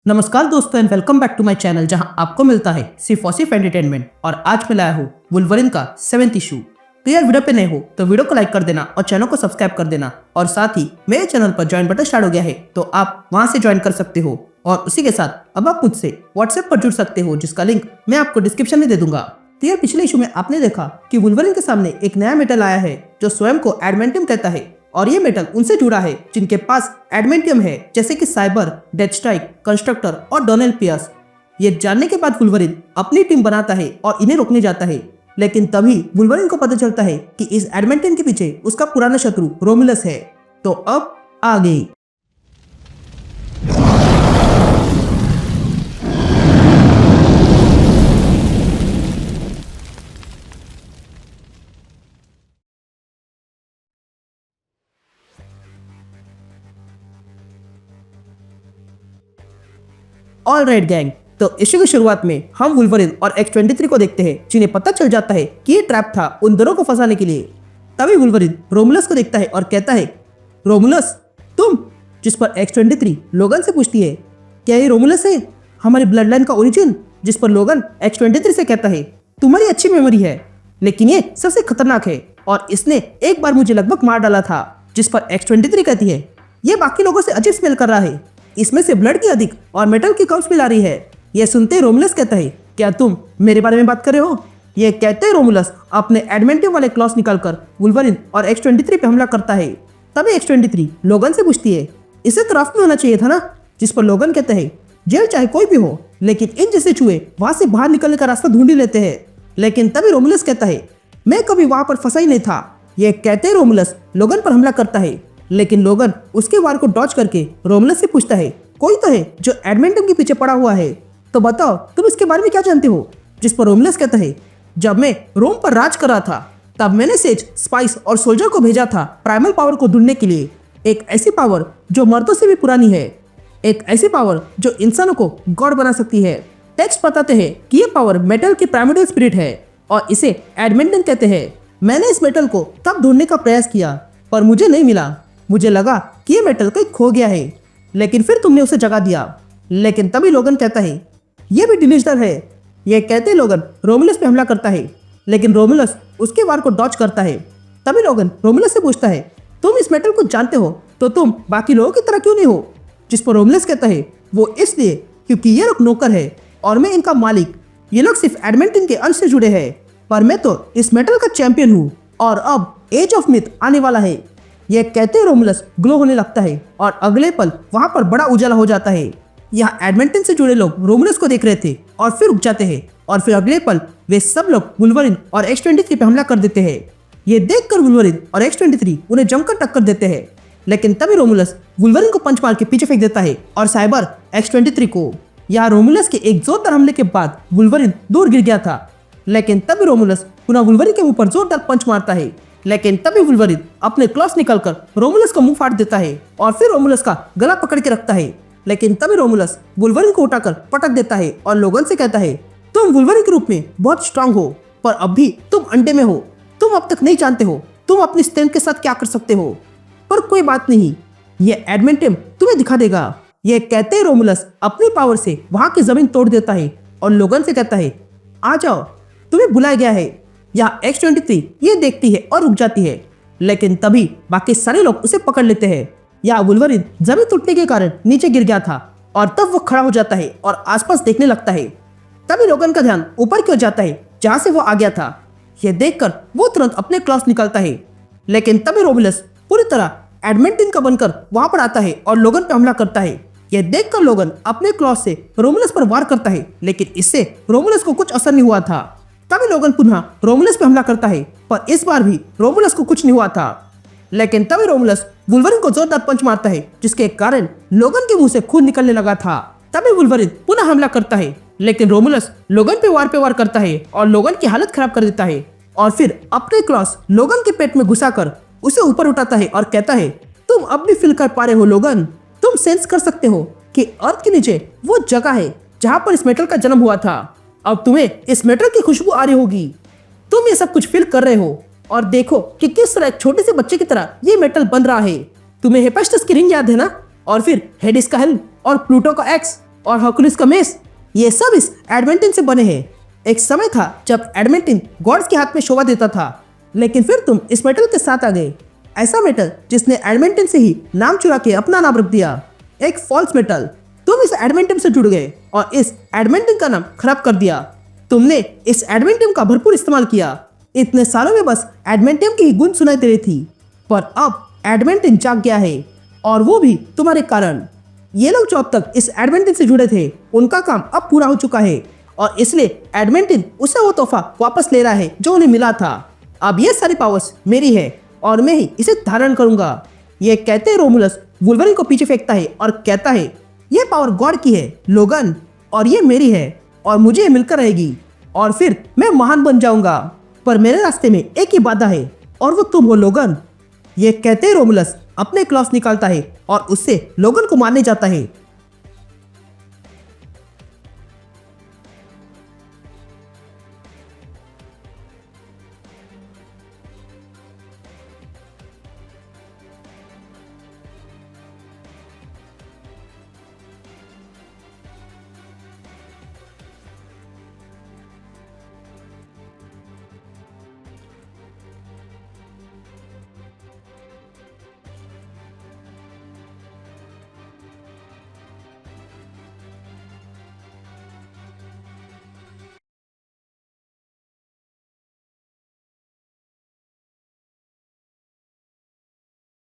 नमस्कार दोस्तों and welcome back to my channel जहां आपको मिलता है सिर्फ और सिर्फ एंटरटेनमेंट। और आज मैं लाया हूँ वुल्वरिन का 7th इशू। तो यार वीडियो पे नए हो तो वीडियो को लाइक कर देना और चैनल को सब्सक्राइब कर देना। और साथ ही मेरे चैनल पर ज्वाइन बटन स्टार्ट हो गया है तो आप वहां से ज्वाइन कर सकते हो। और उसी के साथ अब आप मुझसे व्हाट्सएप पर जुड़ सकते हो जिसका लिंक मैं आपको डिस्क्रिप्शन में दे दूंगा। तो यार पिछले इशू में आपने देखा कि वुल्वरिन के सामने एक नया मेटल आया है जो स्वयं को एडमेंटियम कहता है। और ये मेटल उनसे जुड़ा है जिनके पास एडमेंटियम है, जैसे कि साइबर, डेथस्ट्राइक, कंस्ट्रक्टर और डोनेल पियर्स। ये जानने के बाद वुल्वरिन अपनी टीम बनाता है और इन्हें रोकने जाता है। लेकिन तभी वुल्वरिन को पता चलता है कि इस एडमेंटियम के पीछे उसका पुराना शत्रु रोमुलस है। तो अब आगे ऑल राइट गैंग, तो इशू की शुरुआत में हम वुल्वरिन और X-23 को देखते हैं जिन्हें पता चल जाता है कि ये ट्रैप था उन दोनों को फंसाने के लिए। तभी वुल्वरिन रोमुलस को देखता है और कहता है, रोमुलस तुम? जिस पर X-23 लोगन से पूछती है, क्या ये रोमुलस है, हमारी ब्लड लाइन का ओरिजिन? जिस पर लोगन X-23 से कहता है, तुम्हारी अच्छी मेमोरी है लेकिन ये सबसे खतरनाक है और इसने एक बार मुझे लगभग मार डाला था। जिस पर X-23 कहती है, ये बाकी लोगों से अजीब स्मेल कर रहा है, इसमें से ब्लड की अधिक और मेटल की कम स्मेल आ रही है। यह सुनते रोमुलस कहता है, क्या तुम मेरे बारे में बात कर रहे हो? यह कहते रोमुलस अपने एडमेंटियम वाले क्लॉस निकालकर वुल्वरिन और X-23 पे हमला करता है। तभी X-23 लोगन से पूछती है, इसे तो राफ्ट में होना चाहिए था ना? जिस पर लोगन कहता है, जेल चाहे कोई भी हो लेकिन इन जैसे चूहे वहां से बाहर निकलने का रास्ता ढूंढ ही लेते हैं। लेकिन तभी रोमुलस कहता है, मैं कभी वहां पर फंसा ही नहीं था। यह कहते रोमुलस लोगन पर हमला करता है लेकिन लोगन उसके वार को डॉज करके रोमुलस से पूछता है, कोई तो है जो एडमेंटियम के पीछे पड़ा हुआ है, तो बताओ तुम इसके बारे में क्या जानते हो? जिस पर रोमुलस कहता है, जब मैं रोम पर राज कर रहा था तब मैंने सेज, स्पाइस और सोल्जर को भेजा था प्राइमल पावर को ढूंढने के लिए। एक ऐसी पावर जो मर्दों से भी पुरानी है, एक ऐसी पावर जो इंसानों को गॉड बना सकती है। टेक्स्ट बताते हैं कि ये पावर मेटल की प्राइमर्डियल स्पिरिट है और इसे एडमेंटियम कहते हैं। मैंने इस मेटल को तब ढूंढने का प्रयास किया पर मुझे नहीं मिला। मुझे लगा कि ये मेटल कहीं खो गया है लेकिन फिर तुमने उसे जगा दिया। लेकिन तभी लोगन कहता है, ये भी डिलीशनर है। यह कहते लोगन रोमुलस पे हमला करता है लेकिन रोमुलस उसके वार को डॉज करता है। तभी लोगन रोमुलस से पूछता है, तुम इस मेटल को जानते हो तो तुम बाकी लोगों की तरह क्यों नहीं हो? जिस पर रोमुलस कहता है, वो इसलिए क्योंकि ये लोग नौकर है और मैं इनका मालिक। ये लोग सिर्फ एडमेंटियम के अंश से जुड़े हैं पर मैं तो इस मेटल का चैंपियन हूँ और अब एज ऑफ मिथ आने वाला है। यह कहते रोमुलस ग्लो होने लगता है और अगले पल वहां पर बड़ा उजाला हो जाता है। यहाँ एडमेंटियम से जुड़े लोग रोमुलस को देख रहे थे और फिर रुक जाते हैं और फिर अगले पल वे सब लोग वुल्वरिन और X-23 पे हमला कर देते हैं। ये देखकर वुल्वरिन और X-23 उन्हें जमकर टक्कर देते हैं। लेकिन तभी रोमुलस वुल्वरिन को पंच मार के पीछे फेंक देता है और साइबर X-23 को। यहाँ रोमुलस के एक जोरदार हमले के बाद वुल्वरिन दूर गिर गया था। लेकिन तभी रोमुलस पुनः वुल्वरिन के ऊपर जोरदार पंच मारता है। लेकिन तभी वुल्वरिन अपने क्लॉस निकालकर रोमुलस का मुंह फाड़ देता है और फिर रोमुलस का गला पकड़ के रखता है। लेकिन तभी रोमुलस वुल्वरिन को उठाकर पटक देता है और लोगन से कहता है, तुम वुल्वरिन के रूप में बहुत स्ट्रांग हो पर अब भी तुम अंडे में हो। तुम अब तक नहीं जानते हो तुम अपनी स्ट्रेंथ के साथ क्या कर सकते हो। पर कोई बात नहीं, ये एडमेंटियम तुम्हें दिखा देगा। यह कहते ही रोमुलस अपनी पावर से वहां की जमीन तोड़ देता है और लोगन से कहता है, आ जाओ, तुम्हें बुलाया गया है। यहाँ X-23 ये देखती है और रुक जाती है। लेकिन तभी बाकी सारे लोग उसे पकड़ लेते हैं। यहाँ वुल्वरिन जमीन टूटने के कारण नीचे गिर गया था और तब वो खड़ा हो जाता है और आसपास देखने लगता है। तभी लोगन का ध्यान ऊपर की ओर जाता है जहाँ से वो आ गया था। यह देखकर वो तुरंत अपने क्लॉस निकालता है। लेकिन तभी रोमुलस पूरी तरह एडमेंटियम का बनकर वहां पर आता है और लोगन पे हमला करता है। यह देखकर लोगन अपने क्लॉस से रोमुलस पर वार करता है लेकिन इससे रोमुलस को कुछ असर नहीं हुआ था। तभी लोगन पुनः रोमुलस पे हमला करता है पर इस बार भी रोमुलस को कुछ नहीं हुआ था। लेकिन तभी रोमुलस वुल्वरिन को जोरदार पंच मारता है जिसके कारण लोगन के मुंह से खून निकलने लगा था। तभी वुल्वरिन पुनः हमला करता है लेकिन रोमुलस लोगन पे वार करता है और लोगन की हालत खराब कर देता है और फिर अपने क्लॉस लोगन के पेट में घुसाकर उसे ऊपर उठाता है और कहता है, तुम अब भी फील कर पा रहे हो लोगन? तुम सेंस कर सकते हो कि अर्थ के नीचे वो जगह है जहाँ पर इस मेटल का जन्म हुआ था। अब तुम्हें इस मेटल की खुशबू आ रही होगी। तुम ये सब कुछ फील कर रहे हो और देखो कि किस तरह एक छोटे से बच्चे की तरह ये मेटल बन रहा है। तुम्हें हेफेस्टस की रिंग याद है ना? और फिर हेडिस का हेल्म और प्लूटो का एक्स। और हर्कुलिस का मेस, ये सब इस एडमेंटिन से बने हैं। एक समय था जब एडमेंटिन गॉड्स के हाथ में शोभा देता था, लेकिन फिर तुम इस मेटल के साथ आ गए। ऐसा मेटल जिसने एडमेंटिन से ही नाम चुरा के अपना नाम रख दिया, एक फॉल्स मेटल। तुम इस एडमेंटिन से जुड़ गए और इस एडमेंटिन का नाम खराब कर दिया। तुमने इस एडमेंटियम का भरपूर इस्तेमाल किया। इतने सालों में बस एडमेंटियम की ही गूंज सुनाई दे रही थी, पर अब एडमेंटिन जाग गया है, और वो भी तुम्हारे कारण। ये लोग जो अब तक इस एडमेंटिन से जुड़े थे, उनका काम अब पूरा हो चुका है, और इसलिए एडमेंटिन उसे वो तोहफा वापस ले रहा है जो उन्हें मिला था। अब ये सारी पावर्स मेरी है और मैं ही इसे धारण करूंगा। ये कहते रोमुलस वुल्वरिन को पीछे फेंकता है और कहता है, ये पावर गॉड की है लोगन, और ये मेरी है, और मुझे ये मिलकर रहेगी, और फिर मैं महान बन जाऊंगा। पर मेरे रास्ते में एक ही बाधा है, और वो तुम हो लोगन। ये कहते रोमुलस अपने क्लॉस निकालता है और उससे लोगन को मारने जाता है,